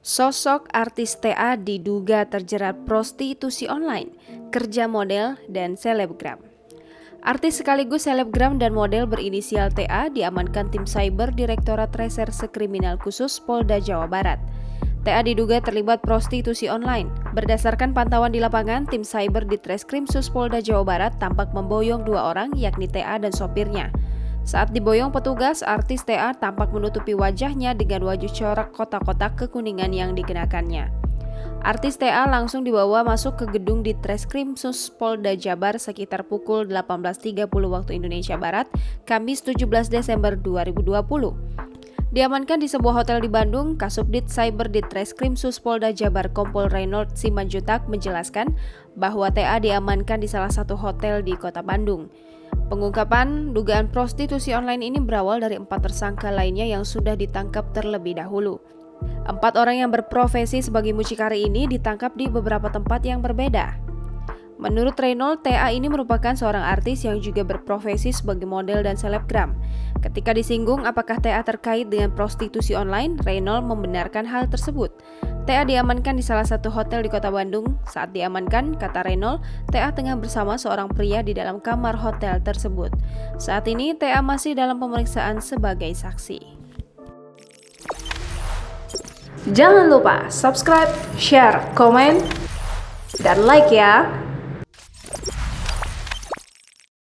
Sosok artis TA diduga terjerat prostitusi online, kerja model, dan selebgram. Artis sekaligus selebgram dan model berinisial TA diamankan tim cyber Direktorat Reserse Kriminal Khusus Polda Jawa Barat. TA diduga terlibat prostitusi online. Berdasarkan pantauan di lapangan, tim cyber di Treskrimsus Polda Jawa Barat tampak memboyong dua orang, yakni TA dan sopirnya. Saat diboyong petugas, artis TA tampak menutupi wajahnya dengan baju corak kotak-kotak kekuningan yang dikenakannya. Artis TA langsung dibawa masuk ke gedung di Treskrimsus Polda Jabar sekitar pukul 18.30 waktu Indonesia Barat, Kamis 17 Desember 2020. Diamankan di sebuah hotel di Bandung, Kasubdit Cyber di Treskrimsus Polda Jabar Kompol Reynold Simanjuntak menjelaskan bahwa TA diamankan di salah satu hotel di kota Bandung. Pengungkapan dugaan prostitusi online ini berawal dari 4 tersangka lainnya yang sudah ditangkap terlebih dahulu. 4 orang yang berprofesi sebagai mucikari ini ditangkap di beberapa tempat yang berbeda. Menurut Reynold, TA ini merupakan seorang artis yang juga berprofesi sebagai model dan selebgram. Ketika disinggung apakah TA terkait dengan prostitusi online, Reynold membenarkan hal tersebut. TA diamankan di salah satu hotel di kota Bandung. Saat diamankan, kata Reynold, TA tengah bersama seorang pria di dalam kamar hotel tersebut. Saat ini, TA masih dalam pemeriksaan sebagai saksi. Jangan lupa subscribe, share, komen, dan like ya!